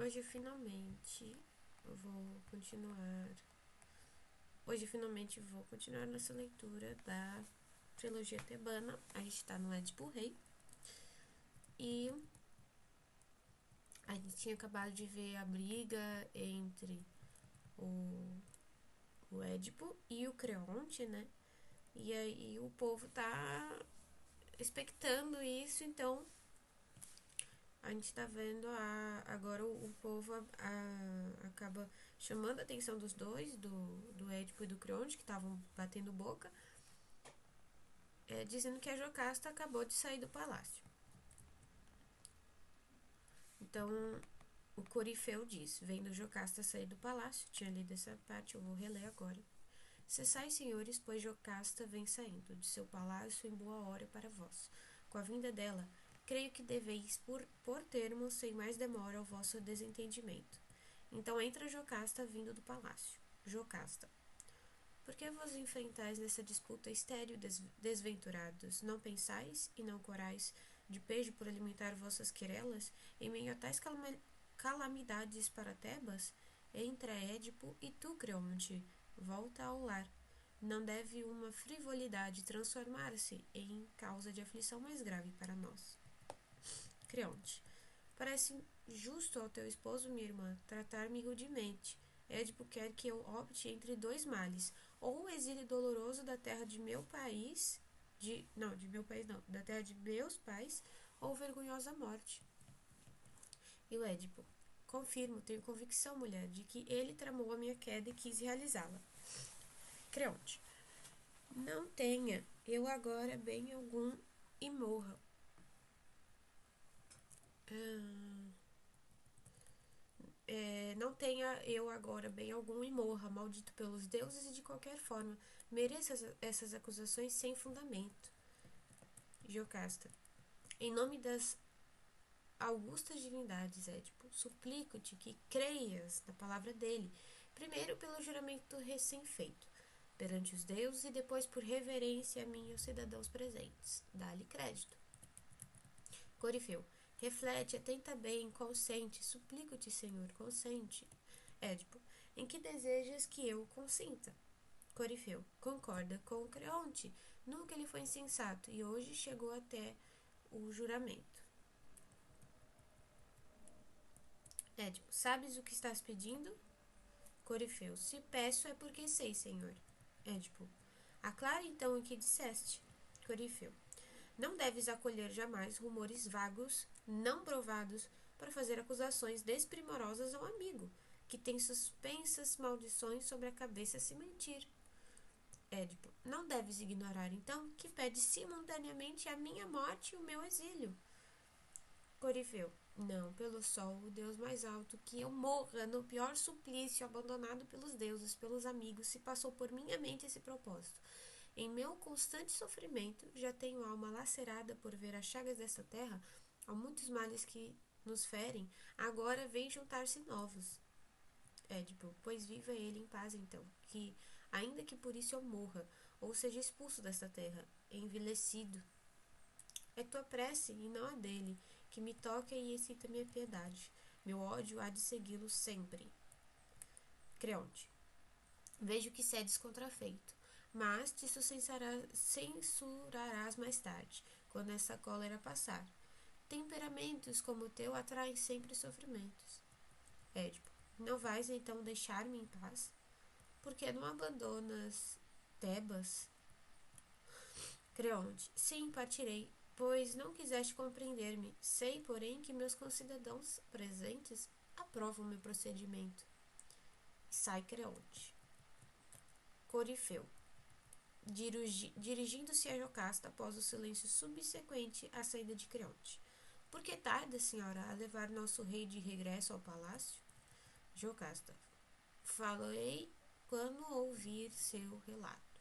Hoje finalmente vou continuar. Hoje finalmente vou continuar nossa leitura da trilogia tebana. A gente tá no Édipo Rei. E a gente tinha acabado de ver a briga entre o Édipo e o Creonte, né? E aí o povo tá expectando isso, então a gente tá vendo agora o povo acaba chamando a atenção dos dois, do Édipo e do Creonte, que estavam batendo boca, dizendo que a Jocasta acabou de sair do palácio. Então o Corifeu diz: vendo Jocasta sair do palácio, tinha lido essa parte, eu vou reler agora. Cessai, senhores, pois Jocasta vem saindo de seu palácio em boa hora para vós. Com a vinda dela, creio que deveis pôr termo sem mais demora ao vosso desentendimento. Então entra Jocasta vindo do palácio. Jocasta: por que vos enfrentais nessa disputa estéril, desventurados? Não pensais e não corais de pejo por alimentar vossas querelas em meio a tais calamidades para Tebas? Entra Édipo e tu, Creonte, volta ao lar. Não deve uma frivolidade transformar-se em causa de aflição mais grave para nós. Creonte: parece justo ao teu esposo, minha irmã, tratar-me rudemente. Édipo quer que eu opte entre dois males, ou o exílio doloroso da terra de meu país, da terra de meus pais, ou vergonhosa morte. E o Édipo: confirmo, tenho convicção, mulher, de que ele tramou a minha queda e quis realizá-la. Creonte: não tenha eu agora bem algum e morra. Não tenha eu agora bem algum e morra, maldito pelos deuses e de qualquer forma. Mereça essas acusações sem fundamento. Jocasta: em nome das augustas divindades, Édipo, suplico-te que creias na palavra dele, primeiro pelo juramento recém-feito, perante os deuses e depois por reverência a mim e aos cidadãos presentes. Dá-lhe crédito. Corifeu: reflete, atenta bem, consente, suplico-te, Senhor, consente. Édipo: em que desejas que eu consinta? Corifeu: concorda com o Creonte, nunca ele foi insensato e hoje chegou até o juramento. Édipo: sabes o que estás pedindo? Corifeu: se peço é porque sei, Senhor. Édipo: aclara então o que disseste. Corifeu: não deves acolher jamais rumores vagos, não provados, para fazer acusações desprimorosas ao amigo, que tem suspensas maldições sobre a cabeça se mentir. Édipo: não deves ignorar, então, que pede simultaneamente a minha morte e o meu exílio. Corifeu: não, pelo sol, o Deus mais alto, que eu morra no pior suplício, abandonado pelos deuses, pelos amigos, se passou por minha mente esse propósito. Em meu constante sofrimento, já tenho alma lacerada por ver as chagas desta terra, há muitos males que nos ferem, agora vem juntar-se novos. Édipo: pois viva ele em paz então, que, ainda que por isso eu morra, ou seja expulso desta terra, envilecido. É tua prece, e não a dele, que me toca e excita minha piedade. Meu ódio há de segui-lo sempre. Creonte: vejo que cedes contrafeito, mas te censurarás mais tarde, quando essa cólera passar. Temperamentos como o teu atraem sempre sofrimentos. Édipo: não vais então deixar-me em paz? Por que não abandonas Tebas? Creonte: sim, partirei, pois não quiseste compreender-me. Sei, porém, que meus concidadãos presentes aprovam meu procedimento. Sai Creonte. Corifeu: dirigindo-se a Jocasta após o silêncio subsequente à saída de Creonte. Por que tarda, senhora, a levar nosso rei de regresso ao palácio? Jocasta: falei quando ouvir seu relato.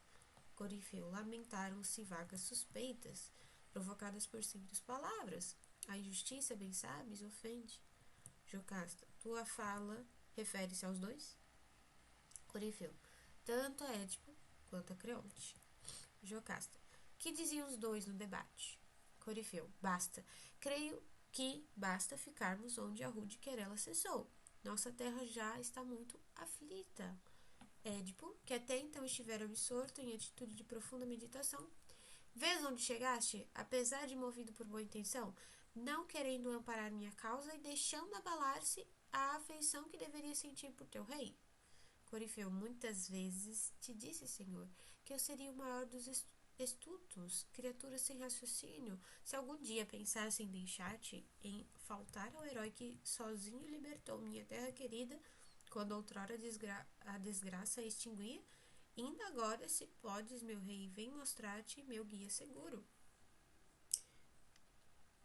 Corifeu: lamentaram-se vagas suspeitas, provocadas por simples palavras. A injustiça, bem sabes, ofende. Jocasta: tua fala refere-se aos dois? Corifeu: tanto a Édipo quanto a Creonte. Jocasta: que diziam os dois no debate? Corifeu: basta. Creio que basta ficarmos onde a rude querela cessou. Nossa terra já está muito aflita. Édipo, que até então estivera absorto em atitude de profunda meditação, vês onde chegaste, apesar de movido por boa intenção, não querendo amparar minha causa e deixando abalar-se a afeição que deveria sentir por teu rei? Corifeu, muitas vezes te disse, Senhor, que eu seria o maior dos estultos, criatura sem raciocínio, se algum dia pensasse em deixar-te, em faltar ao herói que sozinho libertou minha terra querida, quando outrora a desgraça a extinguia. Ainda agora, se podes, meu rei, vem mostrar-te meu guia seguro.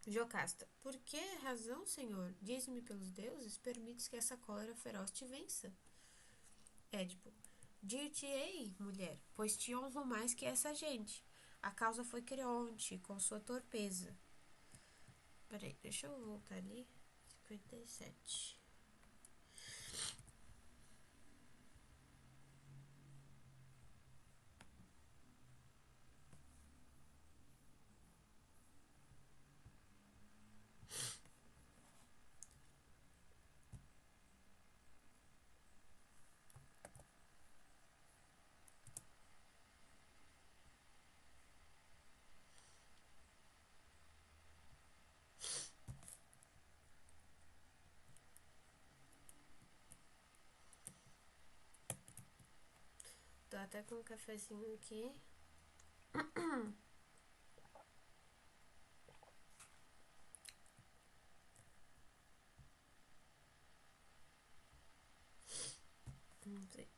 Jocasta, por que razão, senhor? Diz-me pelos deuses, permites que essa cólera feroz te vença? Édipo, dir-te-ei, mulher, pois te honro mais que essa gente. A causa foi Creonte, com sua torpeza. Peraí, deixa eu voltar ali. 57. Tô até com um cafezinho aqui. Não sei.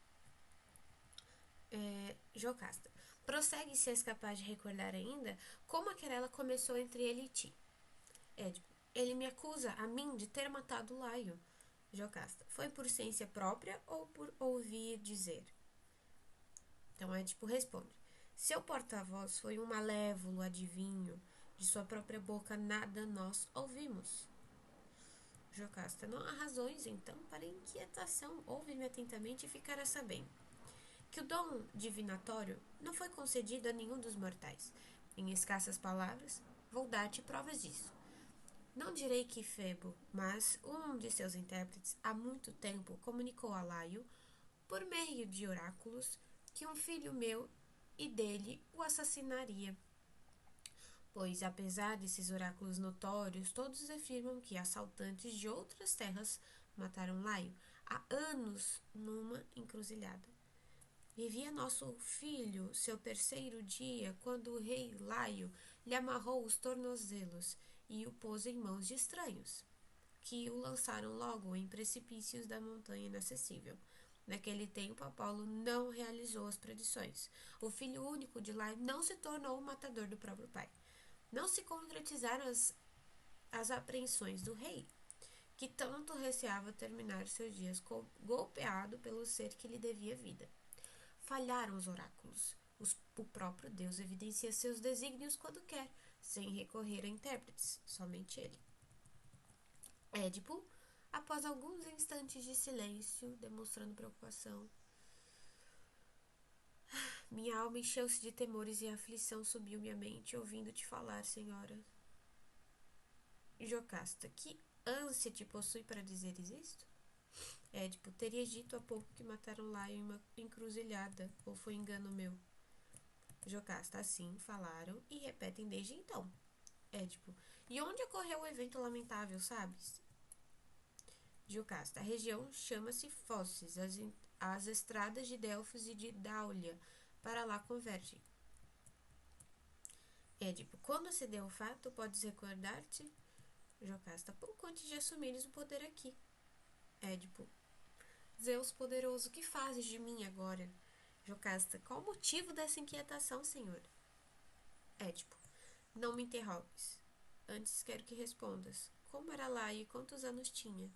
Jocasta. Prossegue se és capaz de recordar ainda como a querela começou entre ele e ti. Édipo. Ele me acusa, a mim, de ter matado Laio. Jocasta. Foi por ciência própria ou por ouvir dizer? Então Édipo responde. Seu porta-voz foi um malévolo adivinho. De sua própria boca nada nós ouvimos. Jocasta. Não há razões, então, para inquietação. Ouve-me atentamente e ficará sabendo que o dom divinatório não foi concedido a nenhum dos mortais. Em escassas palavras, vou dar-te provas disso. Não direi que Febo, mas um de seus intérpretes há muito tempo comunicou a Laio, por meio de oráculos, que um filho meu e dele o assassinaria. Pois, apesar desses oráculos notórios, todos afirmam que assaltantes de outras terras mataram Laio há anos numa encruzilhada. Vivia nosso filho seu terceiro dia, quando o rei Laio lhe amarrou os tornozelos e o pôs em mãos de estranhos, que o lançaram logo em precipícios da montanha inacessível. Naquele tempo, Apolo não realizou as predições. O filho único de Laio não se tornou o matador do próprio pai. Não se concretizaram as apreensões do rei, que tanto receava terminar seus dias golpeado pelo ser que lhe devia vida. Falharam os oráculos. O próprio Deus evidencia seus desígnios quando quer, sem recorrer a intérpretes, somente ele. Édipo, após alguns instantes de silêncio, demonstrando preocupação, minha alma encheu-se de temores e a aflição subiu minha mente, ouvindo-te falar, senhora. Jocasta, que ânsia te possui para dizeres isto? Édipo, terias dito há pouco que mataram Laio em uma encruzilhada, ou foi engano meu? Jocasta, assim falaram e repetem desde então. Édipo, e onde ocorreu o evento lamentável, sabes? Jocasta, a região chama-se Fosses, as estradas de Delfos e de Dáulia para lá convergem. Édipo, quando se deu o fato, podes recordar-te? Jocasta, pouco antes de assumires o poder aqui. Édipo, Zeus poderoso, que fazes de mim agora? Jocasta, qual o motivo dessa inquietação, senhor? Édipo, não me interrogues. Antes quero que respondas. Como era Laio e quantos anos tinha?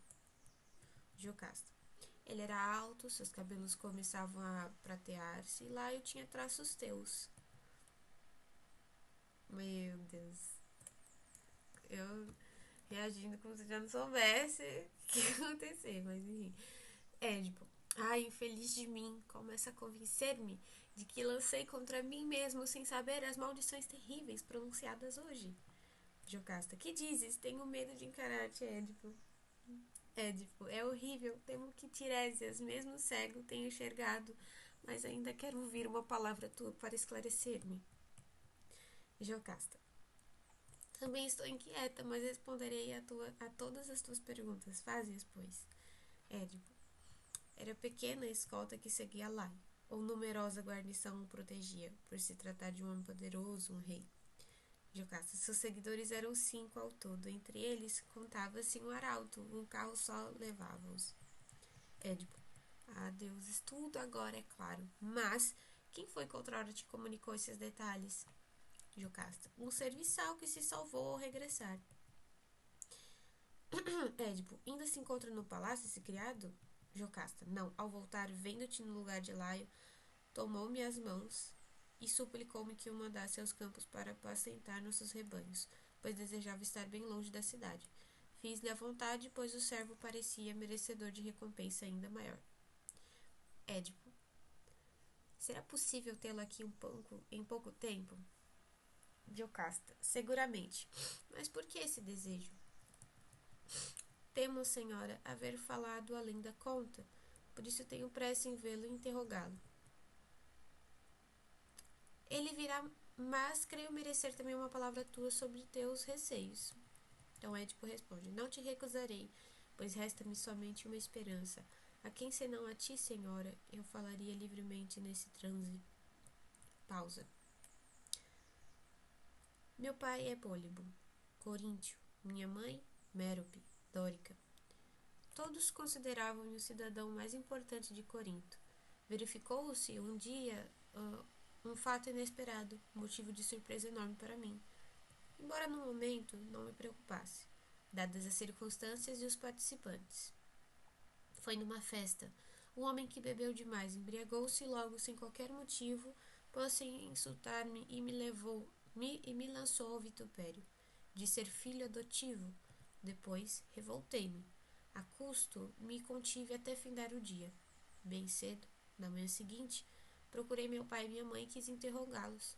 Jocasta, ele era alto, seus cabelos começavam a pratear-se e Laio tinha traços teus. Meu Deus. Eu reagindo como se já não soubesse o que ia acontecer, mas enfim. Édipo, ai, infeliz de mim, começa a convencer-me de que lancei contra mim mesmo sem saber as maldições terríveis pronunciadas hoje. Jocasta, que dizes? Tenho medo de encarar-te, Édipo. Édipo, é horrível, temo que Tiresias, mesmo cego, tenha enxergado, mas ainda quero ouvir uma palavra tua para esclarecer-me. Jocasta, também estou inquieta, mas responderei a todas as tuas perguntas. Faze-as, pois. Édipo, era pequena a escolta que seguia Laio, ou numerosa guarnição o protegia, por se tratar de um homem poderoso, um rei. Jocasta, seus seguidores eram 5 ao todo, entre eles contava-se um arauto, um carro só levava-os. Édipo, ah, deuses, tudo agora é claro, mas quem foi que outrora te comunicou esses detalhes? Jocasta, um serviçal que se salvou ao regressar. Édipo, ainda se encontra no palácio esse criado? Jocasta, não, ao voltar, vendo-te no lugar de Laio, tomou-me as mãos e suplicou-me que o mandasse aos campos para apacentar nossos rebanhos, pois desejava estar bem longe da cidade. Fiz-lhe a vontade, pois o servo parecia merecedor de recompensa ainda maior. Édipo, será possível tê-lo aqui em pouco tempo? Jocasta, seguramente. Mas por que esse desejo? Temo, senhora, haver falado além da conta, por isso tenho pressa em vê-lo e interrogá-lo. Ele virá, mas creio merecer também uma palavra tua sobre teus receios. Então Édipo responde, não te recusarei, pois resta-me somente uma esperança. A quem senão a ti, senhora, eu falaria livremente nesse transe? Pausa. Meu pai é Pólibo, coríntio, minha mãe, Mérope, dórica. Todos consideravam-me o cidadão mais importante de Corinto. Verificou-se um dia um fato inesperado, motivo de surpresa enorme para mim, embora no momento não me preocupasse, dadas as circunstâncias e os participantes. Foi numa festa. Um homem que bebeu demais embriagou-se e logo, sem qualquer motivo, pôs-se a insultar-me e me lançou ao vitupério de ser filho adotivo. Depois, revoltei-me. A custo, me contive até findar o dia. Bem cedo, na manhã seguinte, procurei meu pai e minha mãe e quis interrogá-los.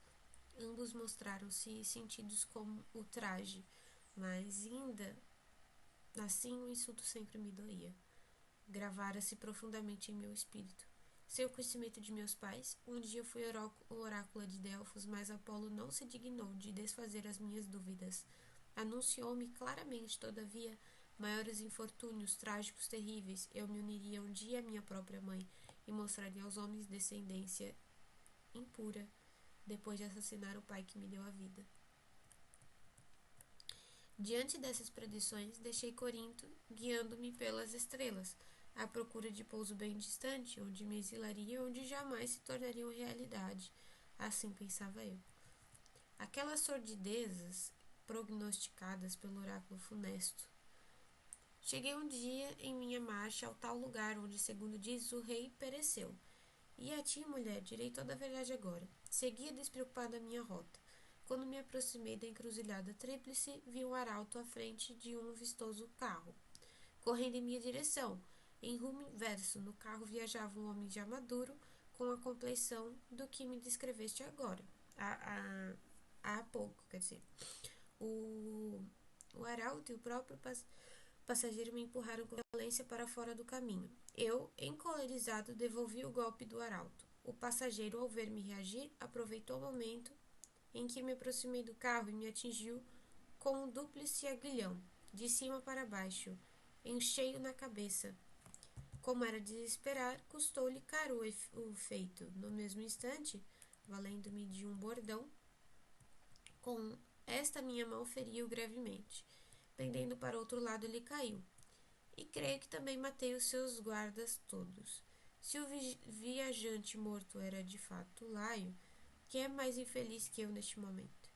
Ambos mostraram-se sentidos com o traje, mas ainda assim o insulto sempre me doía. Gravara-se profundamente em meu espírito. Sem o conhecimento de meus pais, um dia fui o oráculo de Delfos, mas Apolo não se dignou de desfazer as minhas dúvidas. Anunciou-me claramente, todavia, maiores infortúnios trágicos terríveis. Eu me uniria um dia à minha própria mãe e mostraria aos homens descendência impura, depois de assassinar o pai que me deu a vida. Diante dessas predições, deixei Corinto, guiando-me pelas estrelas, à procura de pouso bem distante, onde me exilaria e onde jamais se tornariam realidade. Assim pensava eu. Aquelas sordidezas prognosticadas pelo oráculo funesto. Cheguei um dia em minha marcha ao tal lugar onde, segundo diz, o rei pereceu. E a ti, mulher, direi toda a verdade agora. Seguia despreocupada a minha rota. Quando me aproximei da encruzilhada tríplice, vi um arauto à frente de um vistoso carro, correndo em minha direção. Em rumo inverso, no carro viajava um homem já maduro, com a complexão do que me descreveste agora. Há pouco, quer dizer. O arauto e o próprio passageiro me empurraram com violência para fora do caminho. Eu, encolerizado, devolvi o golpe do arauto. O passageiro, ao ver-me reagir, aproveitou o momento em que me aproximei do carro e me atingiu com um dúplice aguilhão, de cima para baixo, em cheio na cabeça. Como era de esperar, custou-lhe caro o feito. No mesmo instante, valendo-me de um bordão, com esta minha mão feriu gravemente. Pendendo para outro lado, ele caiu. E creio que também matei os seus guardas todos. Se o viajante morto era de fato Laio, quem é mais infeliz que eu neste momento?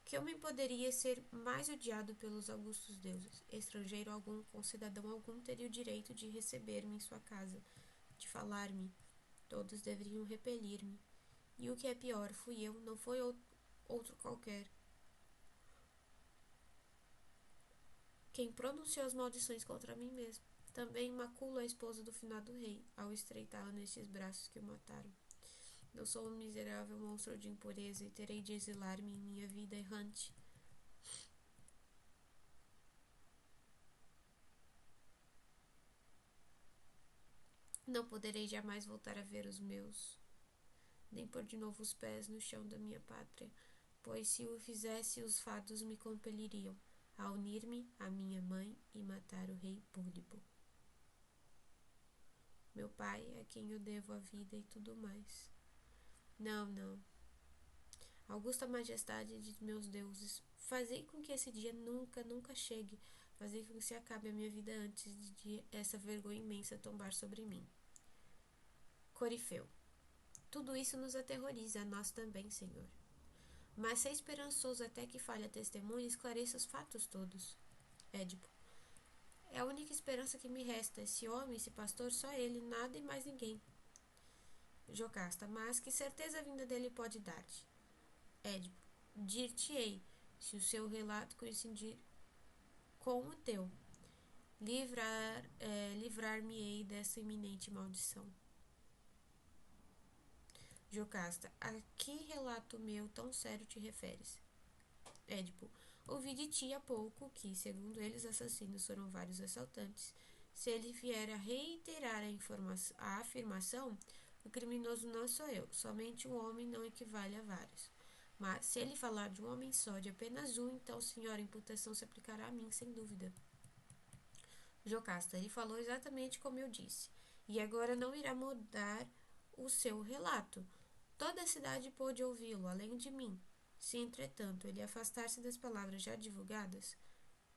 Que homem poderia ser mais odiado pelos augustos deuses? Estrangeiro algum, concidadão algum, teria o direito de receber-me em sua casa, de falar-me. Todos deveriam repelir-me. E o que é pior, fui eu, não foi outro qualquer. Quem pronunciou as maldições contra mim mesmo. Também maculo a esposa do finado rei, ao estreitá-la nestes braços que o mataram. Eu sou um miserável monstro de impureza e terei de exilar-me em minha vida errante. Não poderei jamais voltar a ver os meus, nem pôr de novo os pés no chão da minha pátria, pois se o fizesse, os fatos me compeliriam a unir-me à minha mãe e matar o rei Púlipo, meu pai, a quem eu devo a vida e tudo mais. Não, não. Augusta majestade de meus deuses, fazei com que esse dia nunca chegue. Fazei com que se acabe a minha vida antes de essa vergonha imensa tombar sobre mim. Corifeu. Tudo isso nos aterroriza, a nós também, Senhor. Mas ser esperançoso até que falhe a testemunha e esclareça os fatos todos. Édipo. É a única esperança que me resta. Esse homem, esse pastor, só ele, nada e mais ninguém. Jocasta. Mas que certeza a vinda dele pode dar-te? Édipo. Dir-te-ei, se o seu relato coincidir com o teu, livrar-me-ei dessa iminente maldição. Jocasta. A que relato meu tão sério te referes? Édipo. Ouvi de ti há pouco que, segundo eles, assassinos foram vários assaltantes. Se ele vier a reiterar a afirmação, o criminoso não sou eu, somente um homem não equivale a vários. Mas, se ele falar de um homem só, de apenas um, então, senhora, a imputação se aplicará a mim, sem dúvida. Jocasta. Ele falou exatamente como eu disse, e agora não irá mudar o seu relato. Toda a cidade pôde ouvi-lo, além de mim. Se, entretanto, ele afastar-se das palavras já divulgadas,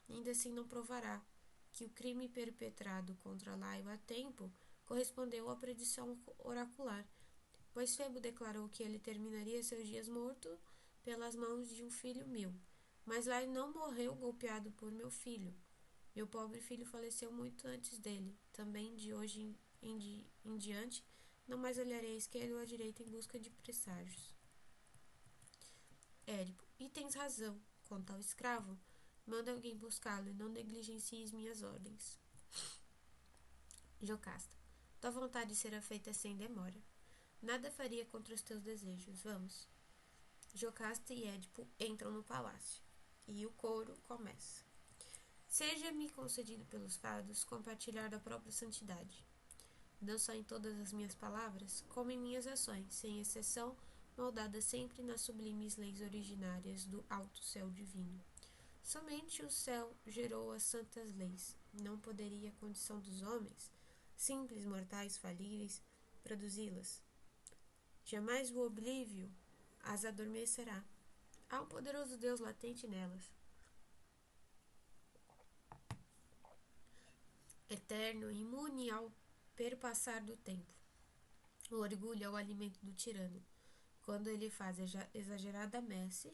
ainda assim não provará que o crime perpetrado contra Laio há tempo correspondeu à predição oracular, pois Febo declarou que ele terminaria seus dias morto pelas mãos de um filho meu. Mas Laio não morreu golpeado por meu filho. Meu pobre filho faleceu muito antes dele. Também de hoje em diante, não mais olharei à esquerda ou à direita em busca de presságios. Édipo. E tens razão. Quanto ao escravo, manda alguém buscá-lo e não negligencies minhas ordens. Jocasta. Tua vontade será feita sem demora. Nada faria contra os teus desejos. Vamos. Jocasta e Édipo entram no palácio. E o coro começa. Seja-me concedido pelos fados compartilhar da própria santidade, não só em todas as minhas palavras, como em minhas ações, sem exceção, moldadas sempre nas sublimes leis originárias do alto céu divino. Somente o céu gerou as santas leis. Não poderia a condição dos homens, simples mortais falíveis, produzi-las. Jamais o oblívio as adormecerá. Há um poderoso Deus latente nelas, eterno, imune ao perpassar do tempo. O orgulho é o alimento do tirano. Quando ele faz exagerada messe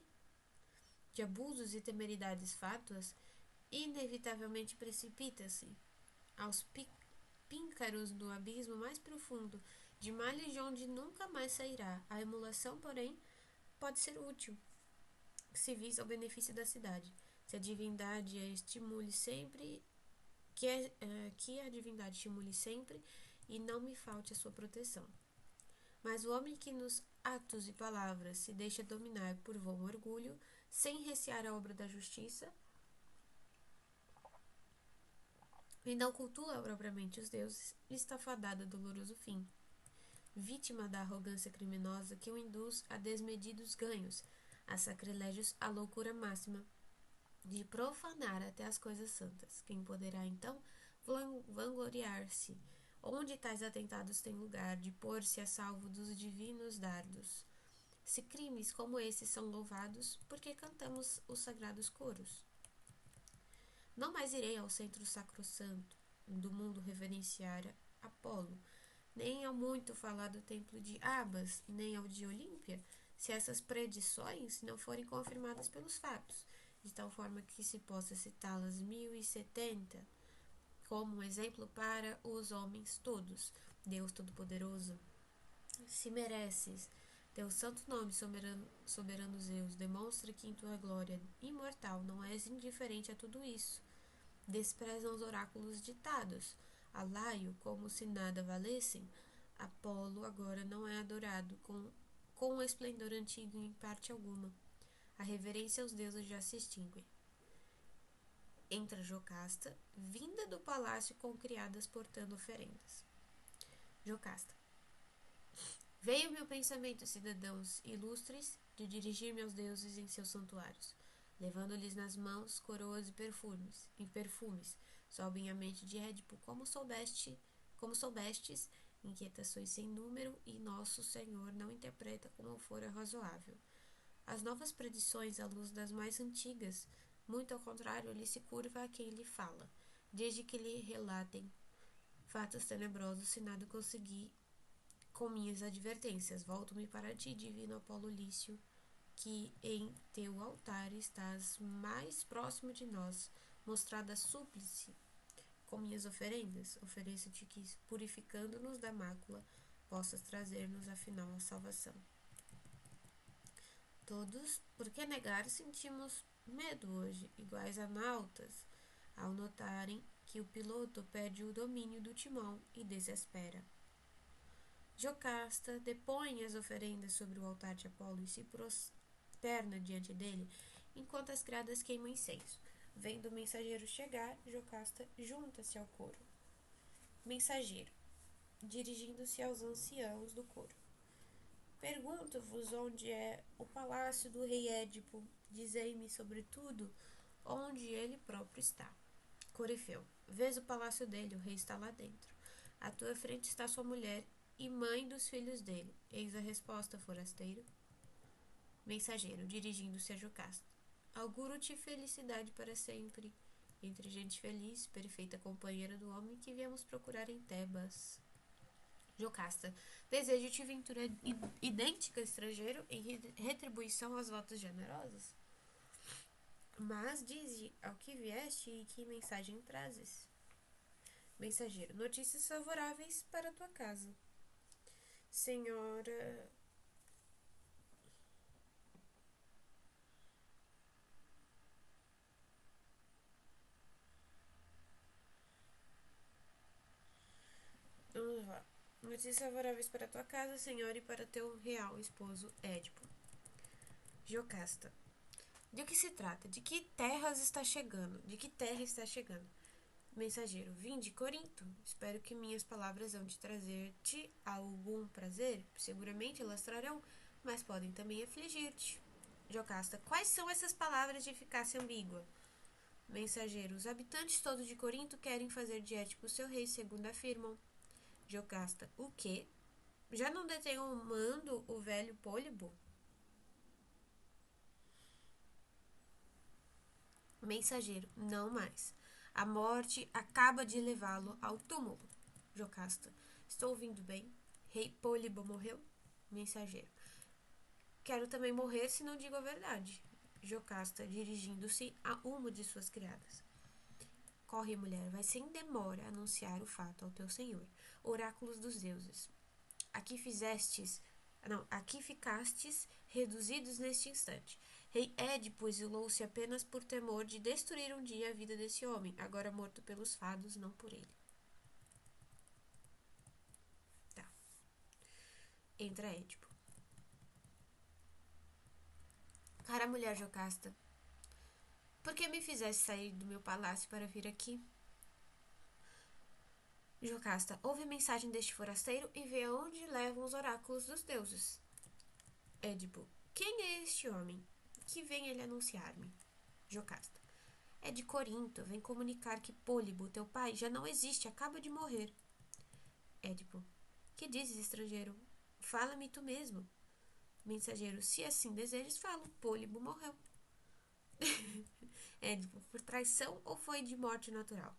de abusos e temeridades fátuas, inevitavelmente precipita-se aos píncaros do abismo mais profundo, de males de onde nunca mais sairá. A emulação, porém, pode ser útil, se visa ao benefício da cidade. Se a divindade a estimule sempre, que a divindade estimule sempre e não me falte a sua proteção. Mas o homem que nos atos e palavras se deixa dominar por vão orgulho, sem recear a obra da justiça, e não cultua propriamente os deuses, está fadado a doloroso fim, vítima da arrogância criminosa que o induz a desmedidos ganhos, a sacrilégios, à loucura máxima de profanar até as coisas santas. Quem poderá, então, vangloriar-se, onde tais atentados têm lugar, de pôr-se a salvo dos divinos dardos? Se crimes como esses são louvados, por que cantamos os sagrados coros? Não mais irei ao centro sacrossanto do mundo reverenciar Apolo, nem ao muito falado templo de Abas, nem ao de Olímpia, se essas predições não forem confirmadas pelos fatos, de tal forma que se possa citá-las 1070 como um exemplo para os homens todos. Deus Todo-Poderoso, se mereces teu santo nome, soberano Zeus, demonstra que em tua glória imortal não és indiferente a tudo isso. Desprezam os oráculos ditados a Laio como se nada valessem. Apolo agora não é adorado com o esplendor antigo em parte alguma. A reverência aos deuses já se extingue. Entra Jocasta, vinda do palácio com criadas portando oferendas. Jocasta. Veio-me o pensamento, cidadãos ilustres, de dirigir-me aos deuses em seus santuários, levando-lhes nas mãos coroas e perfumes. Sobem a mente de Édipo, como soubestes, inquietações sem número, e nosso Senhor não interpreta como fora razoável. As novas predições, à luz das mais antigas, muito ao contrário, ele se curva a quem lhe fala, desde que lhe relatem fatos tenebrosos, se nada conseguir com minhas advertências. Volto-me para ti, divino Apolo Lício, que em teu altar estás mais próximo de nós, mostrada súplice com minhas oferendas. Ofereço-te que, purificando-nos da mácula, possas trazer-nos afinal a salvação. Todos, por que negar, sentimos medo hoje, iguais a nautas, ao notarem que o piloto perde o domínio do timão e desespera. Jocasta depõe as oferendas sobre o altar de Apolo e se prosterna diante dele, enquanto as criadas queimam incenso. Vendo o mensageiro chegar, Jocasta junta-se ao coro. Mensageiro, dirigindo-se aos anciãos do coro. Pergunto-vos onde é o palácio do rei Édipo. Dizei-me, sobretudo, onde ele próprio está. Corifeu, vês o palácio dele, o rei está lá dentro. À tua frente está sua mulher e mãe dos filhos dele. Eis a resposta, forasteiro. Mensageiro, dirigindo-se a Jocasta. Auguro-te felicidade para sempre. Entre gente feliz, perfeita companheira do homem que viemos procurar em Tebas. Jocasta, desejo-te ventura idêntica, estrangeiro, em retribuição aos votos generosos. Mas dize ao que vieste e que mensagem trazes. Mensageiro, notícias favoráveis para tua casa. Senhora... Vamos lá. Notícias favoráveis para tua casa, senhora, e para teu real esposo, Édipo. Jocasta. De que se trata? De que terras está chegando? De que terra está chegando? Mensageiro, vim de Corinto. Espero que minhas palavras hão de trazer-te algum prazer. Seguramente elas trarão, mas podem também afligir-te. Jocasta, quais são essas palavras de eficácia ambígua? Mensageiro, os habitantes todos de Corinto querem fazer de Édipo seu rei, segundo afirmam. Jocasta, o quê? Já não detém o mando o velho Pólibo? Mensageiro, não mais. A morte acaba de levá-lo ao túmulo. Jocasta, estou ouvindo bem? Rei Pólibo morreu? Mensageiro, quero também morrer se não digo a verdade. Jocasta, dirigindo-se a uma de suas criadas. Corre, mulher, vai sem demora anunciar o fato ao teu senhor. Oráculos dos deuses. Aqui ficastes reduzidos neste instante. Rei Édipo exilou-se apenas por temor de destruir um dia a vida desse homem, agora morto pelos fados, não por ele. Tá. Entra Édipo. Cara mulher Jocasta, por que me fizeste sair do meu palácio para vir aqui? Jocasta, ouve mensagem deste forasteiro e vê aonde levam os oráculos dos deuses. Édipo, quem é este homem? Que vem ele anunciar-me? Jocasta, é de Corinto, vem comunicar que Pólibo, teu pai, já não existe, acaba de morrer. Édipo, que dizes, estrangeiro? Fala-me tu mesmo. Mensageiro, se assim desejas, falo, Pólibo morreu. Édipo, por traição ou foi de morte natural?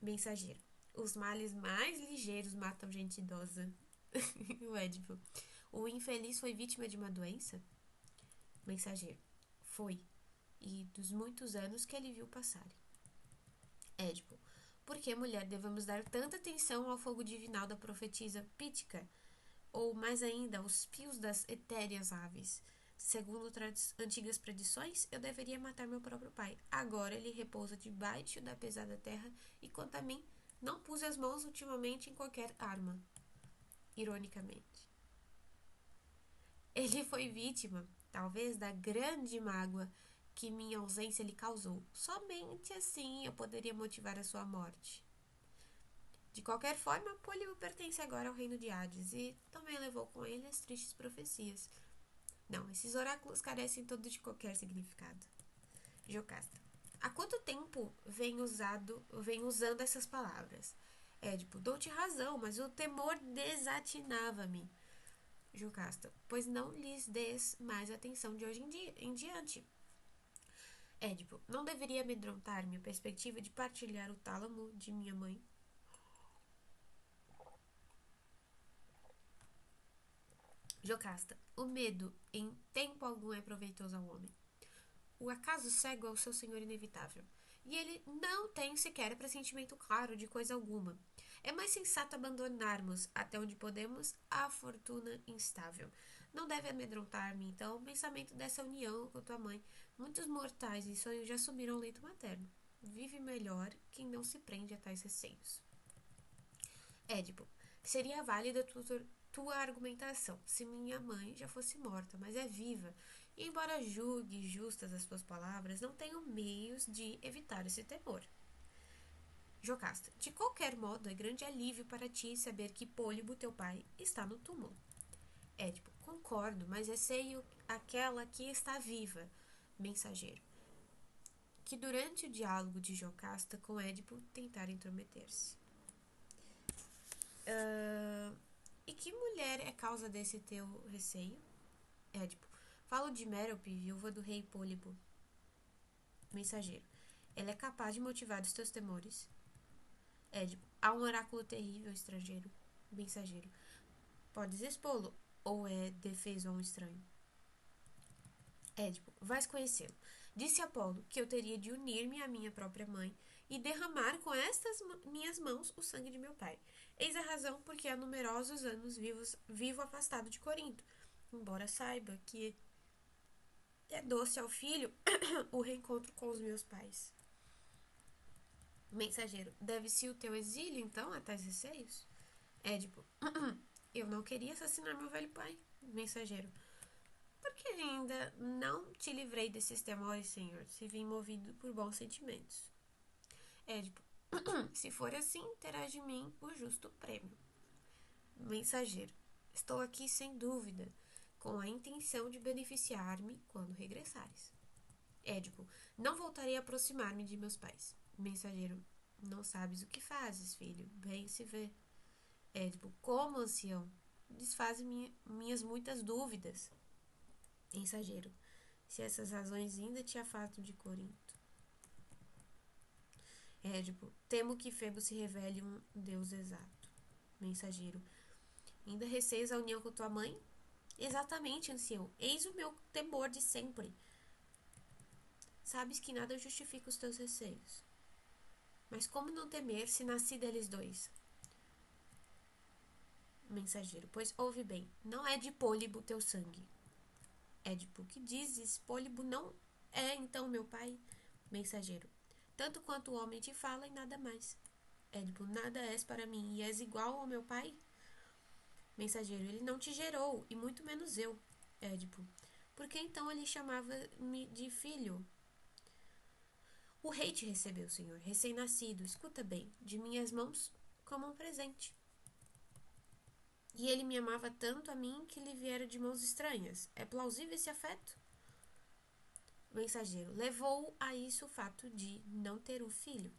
Mensageiro, os males mais ligeiros matam gente idosa. O Édipo, o infeliz foi vítima de uma doença? Mensageiro, foi, e dos muitos anos que ele viu passarem. Édipo, por que, mulher, devemos dar tanta atenção ao fogo divinal da profetisa Pítica, ou mais ainda aos pios das etéreas aves? Segundo antigas predições, eu deveria matar meu próprio pai. Agora ele repousa debaixo da pesada terra e, quanto a mim, não pus as mãos ultimamente em qualquer arma. Ironicamente. Ele foi vítima, talvez, da grande mágoa que minha ausência lhe causou. Somente assim eu poderia motivar a sua morte. De qualquer forma, Pólibo pertence agora ao reino de Hades e também levou com ele as tristes profecias. Não, esses oráculos carecem todos de qualquer significado. Jocasta. Há quanto tempo vem usando essas palavras? Édipo, dou-te razão, mas o temor desatinava-me. Jocasta, pois não lhes des mais atenção de hoje em diante. Édipo, não deveria amedrontar-me a perspectiva de partilhar o tálamo de minha mãe? Jocasta, o medo em tempo algum é proveitoso ao homem. O acaso cego é o seu senhor inevitável, e ele não tem sequer pressentimento claro de coisa alguma. É mais sensato abandonarmos, até onde podemos, a fortuna instável. Não deve amedrontar-me, então, o pensamento dessa união com tua mãe. Muitos mortais em sonho já subiram ao leito materno. Vive melhor quem não se prende a tais receios. Édipo, seria válida tua argumentação se minha mãe já fosse morta, mas é viva. E embora julgue justas as tuas palavras, não tenho meios de evitar esse temor. Jocasta, de qualquer modo, é grande alívio para ti saber que Pólibo, teu pai, está no túmulo. Édipo, concordo, mas receio aquela que está viva. Mensageiro, que durante o diálogo de Jocasta com Édipo tentara intrometer-se. E que mulher é causa desse teu receio? Édipo, falo de Mérope, viúva do rei Pólibo. Mensageiro, ela é capaz de motivar os teus temores? Édipo, há um oráculo terrível, estrangeiro. Mensageiro, podes expô-lo, ou é defeso a um estranho? Édipo, vais conhecê-lo. Disse Apolo que eu teria de unir-me à minha própria mãe e derramar com estas minhas mãos o sangue de meu pai. Eis a razão porque há numerosos anos vivo afastado de Corinto, embora saiba que é doce ao filho o reencontro com os meus pais. Mensageiro, deve-se o teu exílio, então, a tais receios? Édipo, eu não queria assassinar meu velho pai. Mensageiro, porque ainda não te livrei desses temores, senhor, se vim movido por bons sentimentos. Édipo, se for assim, terás de mim o justo prêmio. Mensageiro, estou aqui sem dúvida, com a intenção de beneficiar-me quando regressares. Édipo, não voltarei a aproximar-me de meus pais. Mensageiro, não sabes o que fazes, filho, bem se vê. Édipo, como, ancião? Desfaze minhas muitas dúvidas. Mensageiro, se essas razões ainda te afastam de Corinto. Édipo, temo que Febo se revele um deus exato. Mensageiro, ainda receias a união com tua mãe? Exatamente, ancião, eis o meu temor de sempre. Sabes que nada justifica os teus receios. Mas como não temer se nasci deles dois? Mensageiro, pois ouve bem, não é de Pólibo teu sangue. Édipo, que dizes? Pólibo não é então meu pai? Mensageiro, tanto quanto o homem te fala e nada mais. Édipo, nada és para mim e és igual ao meu pai? Mensageiro, ele não te gerou, e muito menos eu. Édipo, por que então ele chamava-me de filho? O rei te recebeu, senhor, recém-nascido, escuta bem, de minhas mãos como um presente. E ele me amava tanto a mim que lhe viera de mãos estranhas. É plausível esse afeto? Mensageiro, levou a isso o fato de não ter um filho.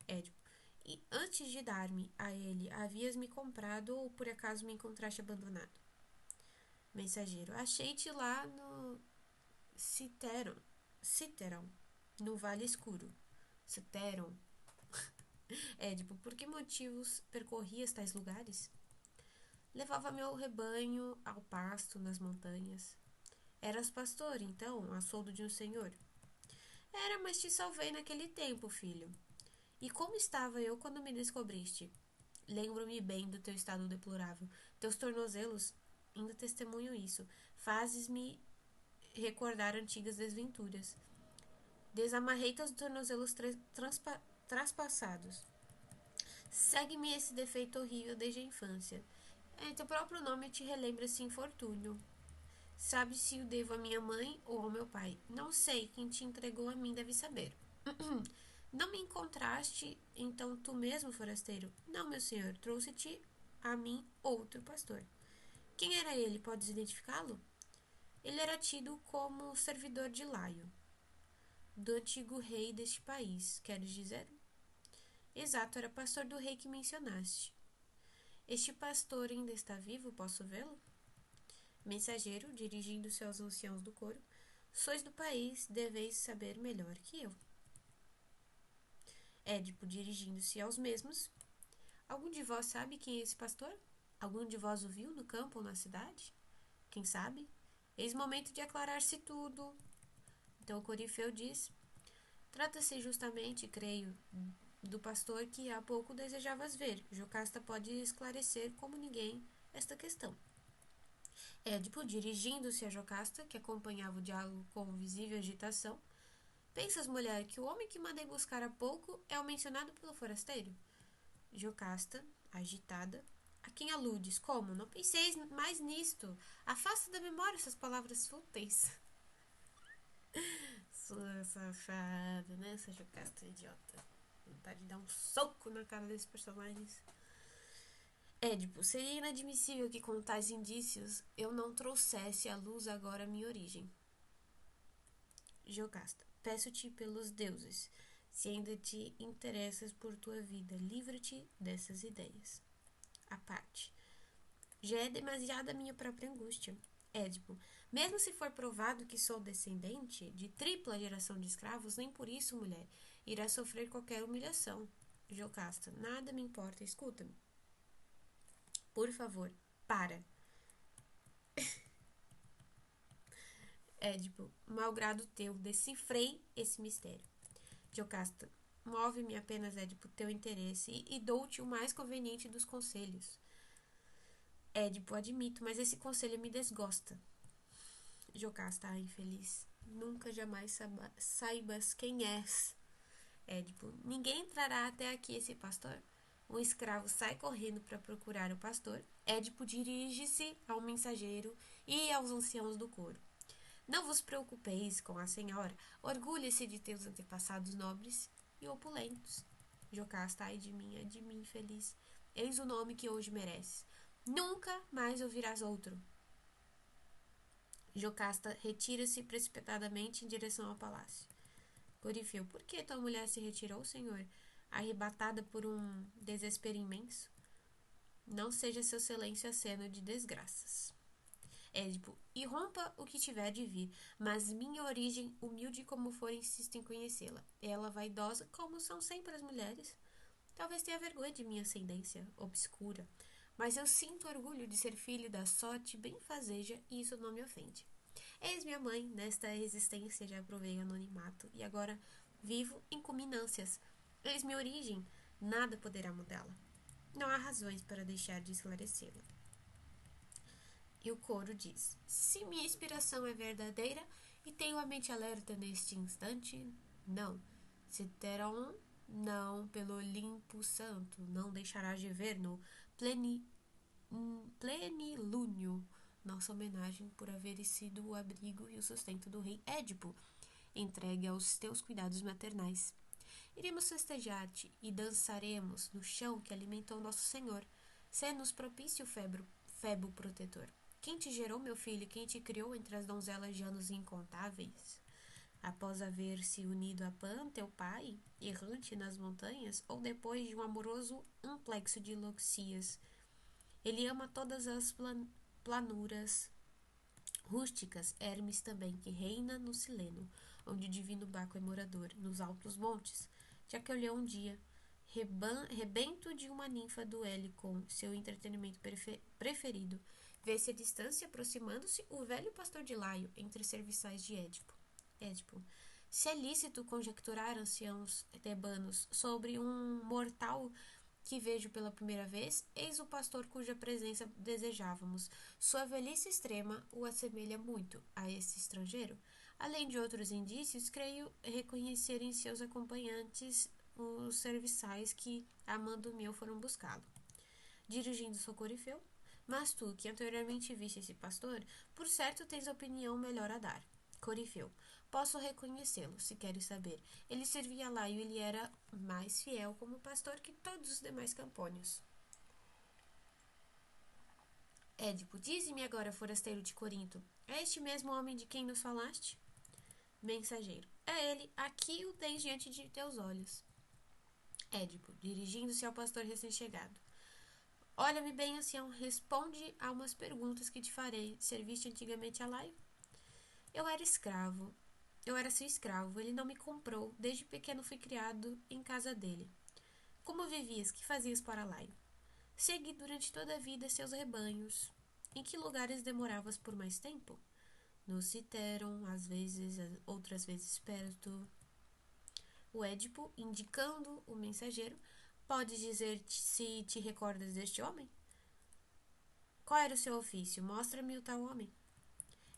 Édipo, e antes de dar-me a ele, havias-me comprado ou por acaso me encontraste abandonado? Mensageiro, achei-te lá no Citeron, no Vale Escuro. Citeron. Édipo, por que motivos percorrias tais lugares? Levava meu rebanho ao pasto nas montanhas. Eras pastor, então, a soldo de um senhor? Era, mas te salvei naquele tempo, filho. E como estava eu quando me descobriste? Lembro-me bem do teu estado deplorável. Teus tornozelos ainda testemunham isso. Fazes-me recordar antigas desventuras. Desamarrei teus tornozelos traspassados. Segue-me esse defeito horrível desde a infância. Teu próprio nome te relembra esse infortúnio. Sabe se o devo à minha mãe ou ao meu pai? Não sei, quem te entregou a mim deve saber. Não me encontraste, então, tu mesmo, forasteiro? Não, meu senhor, trouxe-te a mim outro pastor. Quem era ele? Podes identificá-lo? Ele era tido como servidor de Laio, do antigo rei deste país, queres dizer? Exato, era pastor do rei que mencionaste. Este pastor ainda está vivo, posso vê-lo? Mensageiro, dirigindo-se aos anciãos do coro, sois do país, deveis saber melhor que eu. Édipo, dirigindo-se aos mesmos, algum de vós sabe quem é esse pastor? Algum de vós o viu no campo ou na cidade? Quem sabe? Eis momento de aclarar-se tudo. Então o corifeu diz: trata-se justamente, creio, do pastor que há pouco desejavas ver. Jocasta pode esclarecer como ninguém esta questão. Édipo, dirigindo-se a Jocasta, que acompanhava o diálogo com visível agitação: pensas, mulher, que o homem que mandei buscar há pouco é o mencionado pelo forasteiro? Jocasta, agitada: a quem aludes? Como? Não penseis mais nisto. Afasta da memória essas palavras fúteis. Sua safada, né? Essa Jocasta idiota. Vontade de dar um soco na cara desses personagens. Édipo, seria inadmissível que com tais indícios eu não trouxesse à luz agora a minha origem. Jocasta, peço-te pelos deuses, se ainda te interessas por tua vida, livra-te dessas ideias. A parte. Já é demasiada a minha própria angústia. Édipo, mesmo se for provado que sou descendente de tripla geração de escravos, nem por isso, mulher, irá sofrer qualquer humilhação. Jocasta, nada me importa, escuta-me. Por favor, para. Édipo, malgrado teu, decifrei esse mistério. Jocasta, move-me apenas, Édipo, teu interesse e dou-te o mais conveniente dos conselhos. Édipo, admito, mas esse conselho me desgosta. Jocasta, infeliz, nunca jamais saibas quem és. Édipo, ninguém entrará até aqui esse pastor? Um escravo sai correndo para procurar o pastor. Édipo dirige-se ao mensageiro e aos anciãos do coro. Não vos preocupeis com a senhora, orgulhe-se de teus antepassados nobres e opulentos. Jocasta, ai de mim, infeliz. Eis o nome que hoje mereces. Nunca mais ouvirás outro. Jocasta retira-se precipitadamente em direção ao palácio. Corifeu, por que tua mulher se retirou, senhor? Arrebatada por um desespero imenso? Não seja seu silêncio aceno de desgraças. Édipo, irrompa o que tiver de vir, mas minha origem, humilde como for, insisto em conhecê-la. Ela vaidosa, como são sempre as mulheres. Talvez tenha vergonha de minha ascendência obscura, mas eu sinto orgulho de ser filho da sorte benfazeja e isso não me ofende. Eis minha mãe, nesta existência já provei anonimato e agora vivo em culminâncias. Eis minha origem, nada poderá mudá-la. Não há razões para deixar de esclarecê-la. E o coro diz: se minha inspiração é verdadeira e tenho a mente alerta neste instante, não. Citeron, não, pelo Olimpo Santo, não deixarás de ver no plenilúnio nossa homenagem por haver sido o abrigo e o sustento do rei Édipo, entregue aos teus cuidados maternais. Iremos festejar-te e dançaremos no chão que alimentou nosso Senhor. Sê-nos propício, Febo protetor. Quem te gerou, meu filho, quem te criou entre as donzelas de anos incontáveis? Após haver se unido a Pan, teu pai, errante nas montanhas, ou depois de um amoroso amplexo de Loxias, ele ama todas as planuras rústicas, Hermes também, que reina no Cileno, onde o divino Baco é morador, nos altos montes, já que olhou um dia, rebento de uma ninfa do Helicon, seu entretenimento preferido, vê-se à distância, aproximando-se, o velho pastor de Laio, entre serviçais de Édipo. Édipo, se é lícito conjecturar, anciãos tebanos, sobre um mortal que vejo pela primeira vez, eis o pastor cuja presença desejávamos. Sua velhice extrema o assemelha muito a esse estrangeiro. Além de outros indícios, creio reconhecer em seus acompanhantes os serviçais que, a mando meu, foram buscá-lo. Dirigindo-se ao corifeu, mas tu, que anteriormente viste esse pastor, por certo tens opinião melhor a dar. Corifeu, Posso reconhecê-lo, se queres saber. Ele servia a Laio e ele era mais fiel como pastor que todos os demais campônios. Édipo, dize-me agora, forasteiro de Corinto, é este mesmo homem de quem nos falaste? Mensageiro, é ele, aqui o tens diante de teus olhos. Édipo, dirigindo-se ao pastor recém-chegado. Olha-me bem, ancião, responde a umas perguntas que te farei. Serviste antigamente a Laio? Eu era seu escravo, ele não me comprou. Desde pequeno fui criado em casa dele. Como vivias? Que fazias para Laio? Segui durante toda a vida seus rebanhos. Em que lugares demoravas por mais tempo? No citeron, às vezes, outras vezes perto. O Édipo, indicando o mensageiro, pode dizer se te recordas deste homem? Qual era o seu ofício? Mostra-me o tal homem.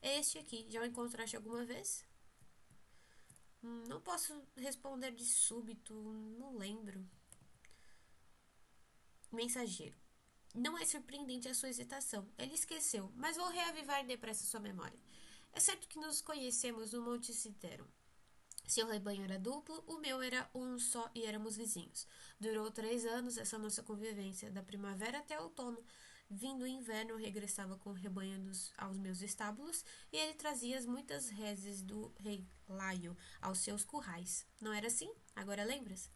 É este aqui. Já o encontraste alguma vez? Não posso responder de súbito, não lembro. Mensageiro. Não é surpreendente a sua hesitação. Ele esqueceu, mas vou reavivar depressa sua memória. É certo que nos conhecemos no Monte Citeron. Seu rebanho era duplo, o meu era um só e éramos vizinhos. Durou 3 anos essa nossa convivência, da primavera até o outono. Vindo o inverno, eu regressava com o rebanho aos meus estábulos e ele trazia as muitas reses do rei Laio aos seus currais. Não era assim? Agora lembras?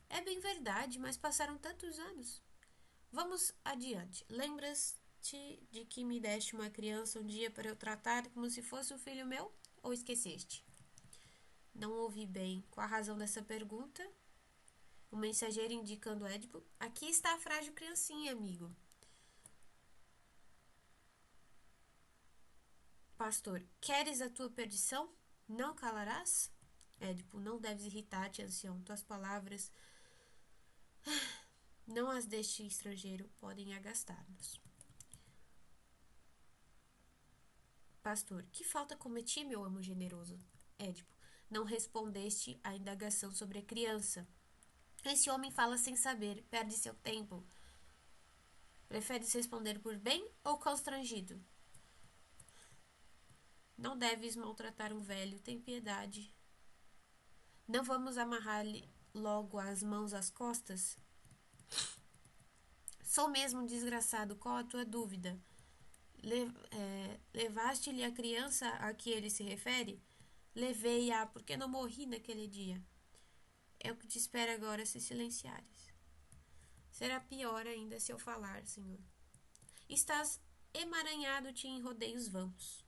É bem verdade, mas passaram tantos anos. Vamos adiante. Lembras-te de que me deste uma criança um dia para eu tratar como se fosse um filho meu? Ou esqueceste? Não ouvi bem. Qual a razão dessa pergunta? O mensageiro indicando Édipo. Aqui está a frágil criancinha, amigo. Pastor, queres a tua perdição? Não calarás? Édipo, não deves irritar-te, ancião. Tuas palavras, não as deste estrangeiro, podem agastar-nos. Pastor, que falta cometi, meu amo generoso? Édipo, não respondeste à indagação sobre a criança. Esse homem fala sem saber, perde seu tempo. Preferes responder por bem ou constrangido? Não deves maltratar um velho, tem piedade. Não vamos amarrar-lhe logo as mãos às costas? Sou mesmo um desgraçado, qual a tua dúvida? Levaste-lhe a criança a que ele se refere? Levei-a, porque não morri naquele dia. É o que te espera agora se silenciares. Será pior ainda se eu falar, senhor. Estás emaranhado-te em rodeios vãos.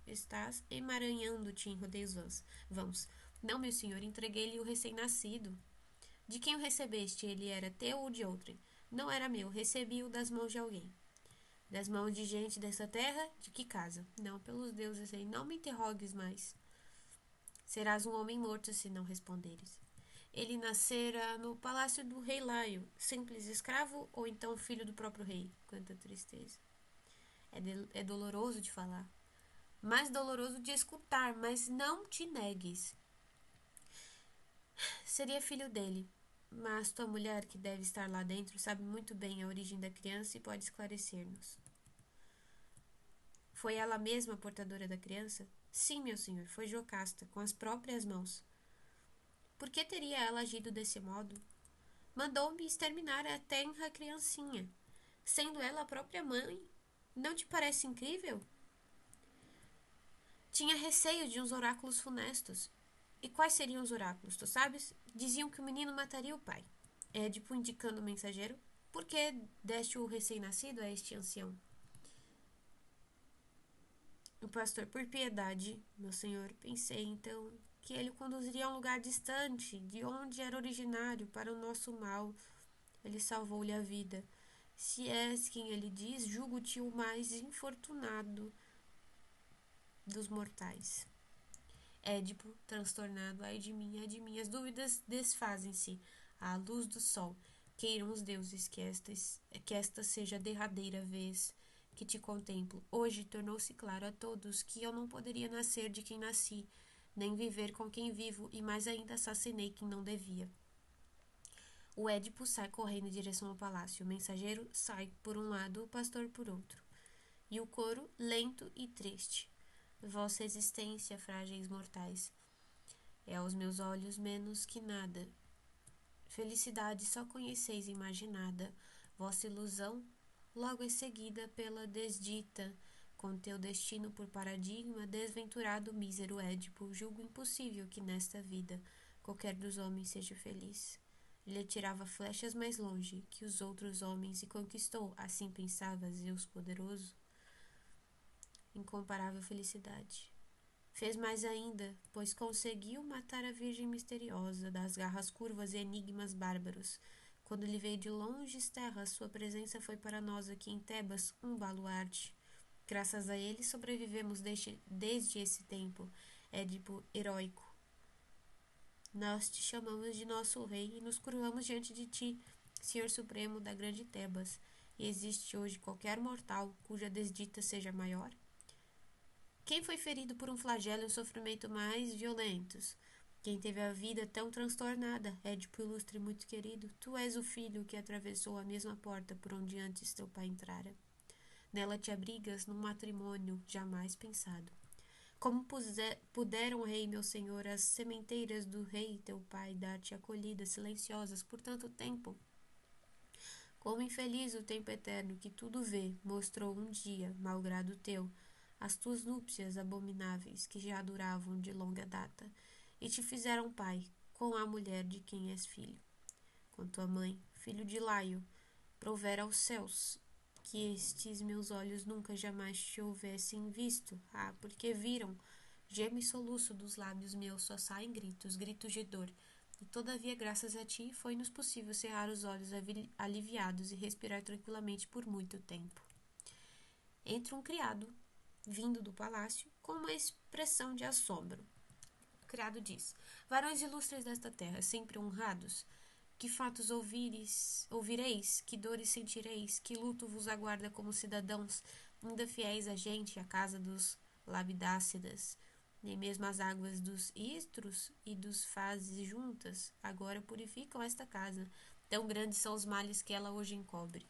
Estás emaranhando-te em rodeios vãos. Não, meu senhor, entreguei-lhe o recém-nascido. De quem o recebeste? Ele era teu ou de outrem? Não era meu, recebi-o das mãos de alguém. Das mãos de gente dessa terra? De que casa? Não, pelos deuses, aí, não me interrogues mais. Serás um homem morto se não responderes. Ele nascera no palácio do rei Laio, simples escravo ou então filho do próprio rei. Quanta tristeza. É doloroso de falar. Mais doloroso de escutar, mas não te negues. Seria filho dele, mas tua mulher, que deve estar lá dentro, sabe muito bem a origem da criança e pode esclarecer-nos. Foi ela mesma a portadora da criança? Sim, meu senhor, foi Jocasta, com as próprias mãos. Por que teria ela agido desse modo? Mandou-me exterminar a tenra criancinha, sendo ela a própria mãe. Não te parece incrível? Tinha receio de uns oráculos funestos. E quais seriam os oráculos, tu sabes? Diziam que o menino mataria o pai. Édipo indicando o mensageiro. Por que deste o recém-nascido a este ancião? O pastor, por piedade, meu senhor, pensei então que ele o conduziria a um lugar distante, de onde era originário, para o nosso mal. Ele salvou-lhe a vida. Se és quem ele diz, julgo-te o mais infortunado dos mortais. Édipo, transtornado, ai de mim, as dúvidas desfazem-se à luz do sol. Queiram os deuses que esta seja a derradeira vez que te contemplo. Hoje tornou-se claro a todos que eu não poderia nascer de quem nasci, nem viver com quem vivo, e mais ainda assassinei quem não devia. O Édipo sai correndo em direção ao palácio. O mensageiro sai por um lado, o pastor por outro. E o coro, lento e triste. vossa existência, frágeis mortais. É aos meus olhos menos que nada. Felicidade só conheceis imaginada, vossa ilusão logo é seguida pela desdita. Com teu destino por paradigma, desventurado mísero Édipo, julgo impossível que nesta vida qualquer dos homens seja feliz. Ele atirava flechas mais longe que os outros homens e conquistou, assim pensava Zeus poderoso, incomparável felicidade. Fez mais ainda, pois conseguiu matar a Virgem misteriosa das garras curvas e enigmas bárbaros. Quando ele veio de longes terras, sua presença foi para nós aqui em Tebas um baluarte. Graças a ele sobrevivemos desde esse tempo, Édipo heróico. Nós te chamamos de nosso rei e nos curvamos diante de ti, Senhor Supremo da grande Tebas. E existe hoje qualquer mortal cuja desdita seja maior? Quem foi ferido por um flagelo e um sofrimento mais violentos? Quem teve a vida tão transtornada? Édipo ilustre muito querido, tu és o filho que atravessou a mesma porta por onde antes teu pai entrara. Nela te abrigas num matrimônio jamais pensado. Como puderam, rei meu senhor, as sementeiras do rei teu pai dar-te acolhidas silenciosas por tanto tempo? Como infeliz o tempo eterno que tudo vê, mostrou um dia, malgrado teu, as tuas núpcias abomináveis que já duravam de longa data, e te fizeram pai com a mulher de quem és filho. Com tua mãe, filho de Laio, provera aos céus que estes meus olhos nunca jamais te houvessem visto. Ah, porque viram, gemo e soluço dos lábios meus só saem gritos, gritos de dor. E todavia, graças a ti, foi-nos possível cerrar os olhos aliviados e respirar tranquilamente por muito tempo. Entra um criado, vindo do palácio, com uma expressão de assombro. O criado diz: varões ilustres desta terra, sempre honrados, que fatos ouvireis, que dores sentireis, que luto vos aguarda como cidadãos, ainda fiéis a gente, a casa dos Labidácidas, nem mesmo as águas dos Istros e dos Fazes juntas agora purificam esta casa, tão grandes são os males que ela hoje encobre.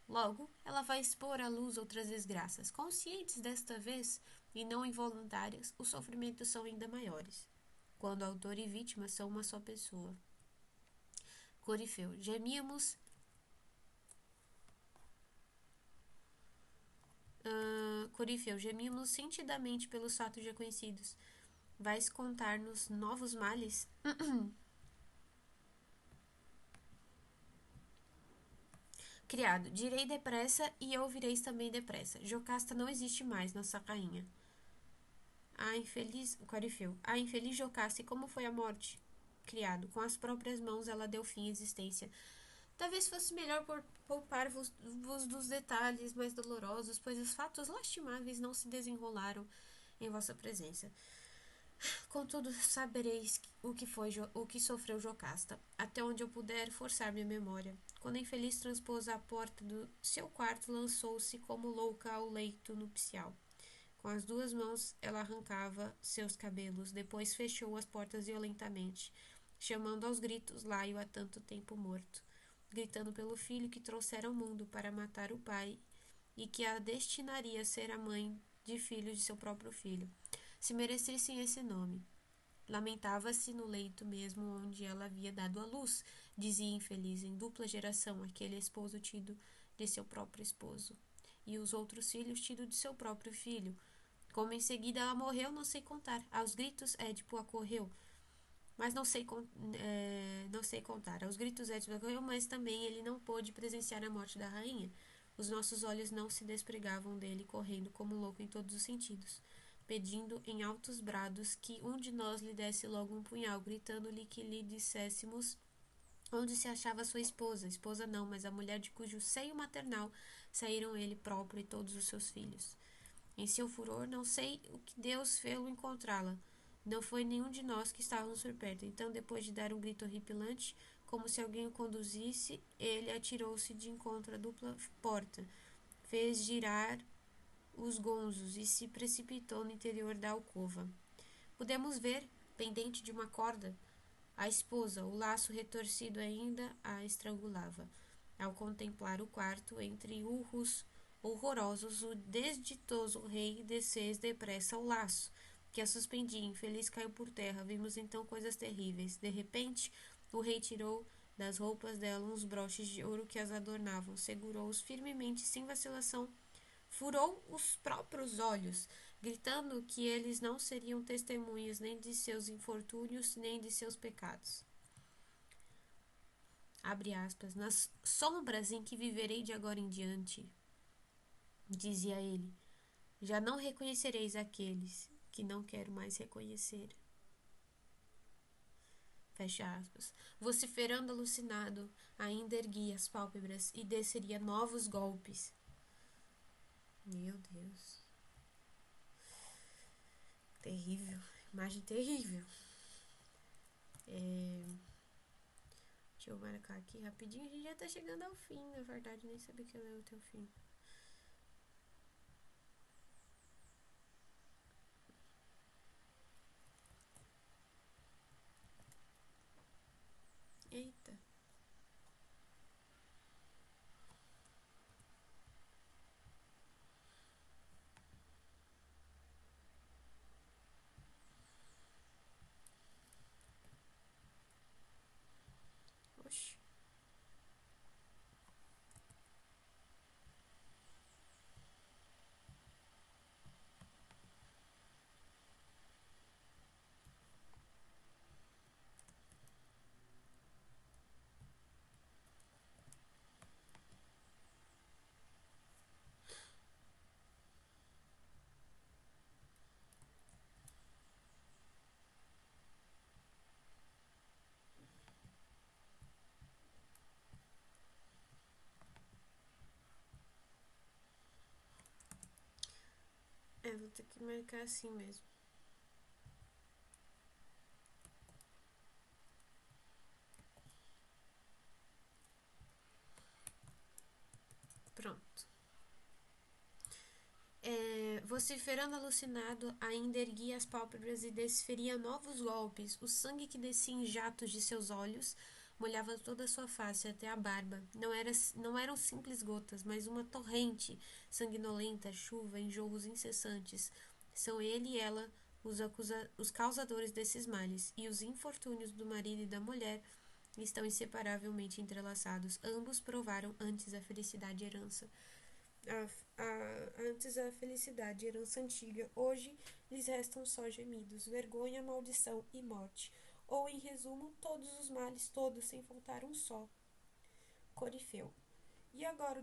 Logo, ela vai expor à luz outras desgraças. Conscientes desta vez, e não involuntárias, os sofrimentos são ainda maiores, quando autor e vítima são uma só pessoa. Corifeu, gemíamos sentidamente pelos fatos já conhecidos. Vais contar-nos novos males? Criado, direi depressa e ouvireis também depressa. Jocasta não existe mais, nossa rainha. Corifeu, a infeliz Jocasta, e como foi a morte? Criado, com as próprias mãos ela deu fim à existência. Talvez fosse melhor poupar-vos dos detalhes mais dolorosos, pois os fatos lastimáveis não se desenrolaram em vossa presença. Contudo, sabereis o que sofreu Jocasta, até onde eu puder forçar minha memória. Quando a infeliz transpôs a porta do seu quarto, lançou-se como louca ao leito nupcial. Com as duas mãos ela arrancava seus cabelos, depois fechou as portas violentamente, chamando aos gritos Laio há tanto tempo morto, gritando pelo filho que trouxera ao mundo para matar o pai e que a destinaria a ser a mãe de filhos de seu próprio filho, se merecessem esse nome. Lamentava-se no leito mesmo onde ela havia dado à luz, dizia infeliz, em dupla geração, aquele esposo tido de seu próprio esposo, e os outros filhos tido de seu próprio filho. Como em seguida ela morreu, não sei contar. Aos gritos, Édipo acorreu, mas não sei contar. Aos gritos, Édipo acorreu, mas também ele não pôde presenciar a morte da rainha. Os nossos olhos não se despregavam dele, correndo como louco em todos os sentidos, pedindo em altos brados que um de nós lhe desse logo um punhal, gritando-lhe que lhe disséssemos onde se achava sua esposa não, mas a mulher de cujo seio maternal saíram ele próprio e todos os seus filhos. Em seu furor, não sei o que Deus fê-lo encontrá-la. Não foi nenhum de nós que estávamos por perto. Então, depois de dar um grito horripilante, como se alguém o conduzisse, ele atirou-se de encontro à dupla porta, fez girar os gonzos e se precipitou no interior da alcova. Pudemos ver, pendente de uma corda, a esposa, o laço retorcido ainda a estrangulava. Ao contemplar o quarto, entre urros, horrorosos, o desditoso rei desfez depressa o laço, que a suspendia. Infeliz caiu por terra. Vimos então coisas terríveis. De repente, o rei tirou das roupas dela uns broches de ouro que as adornavam, segurou-os firmemente, sem vacilação, furou os próprios olhos, gritando que eles não seriam testemunhas nem de seus infortúnios, nem de seus pecados. Abre aspas. Nas sombras em que viverei de agora em diante, dizia ele, já não reconhecereis aqueles que não quero mais reconhecer. Fecha aspas. Vociferando alucinado, ainda erguia as pálpebras e desceria novos golpes. Meu Deus. Terrível. Imagem terrível. Deixa eu marcar aqui rapidinho. A gente já tá chegando ao fim, na verdade. Nem sabia que eu ia até o fim. Eita. Oxi. Vou ter que marcar assim mesmo. Pronto. Vociferando alucinado, ainda erguia as pálpebras e desferia novos golpes. O sangue que descia em jatos de seus olhos molhava toda a sua face, até a barba. Não eram simples gotas, mas uma torrente sanguinolenta, chuva em jorros incessantes. São ele e ela os causadores desses males, e os infortúnios do marido e da mulher estão inseparavelmente entrelaçados. Ambos provaram antes a felicidade e herança. Antes a felicidade, herança antiga, hoje lhes restam só gemidos, vergonha, maldição e morte. Ou, em resumo, todos os males, todos, sem faltar um só. Corifeu. E agora o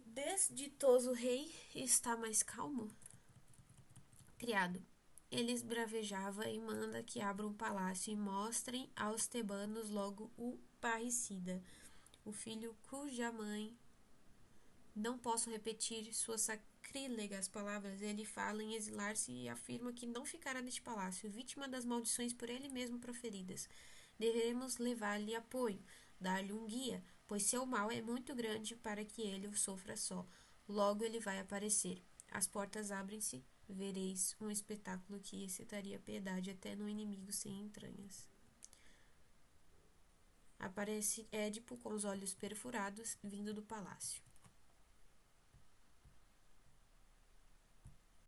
desditoso rei está mais calmo? Criado. Ele esbravejava e manda que abram um palácio e mostrem aos tebanos logo o parricida, o filho cuja mãe... Não posso repetir suas sacrílegas palavras. Ele fala em exilar-se e afirma que não ficará neste palácio, vítima das maldições por ele mesmo proferidas. Devemos levar-lhe apoio, dar-lhe um guia, pois seu mal é muito grande para que ele o sofra só. Logo ele vai aparecer. As portas abrem-se, vereis um espetáculo que excitaria piedade até no inimigo sem entranhas. Aparece Édipo com os olhos perfurados, vindo do palácio.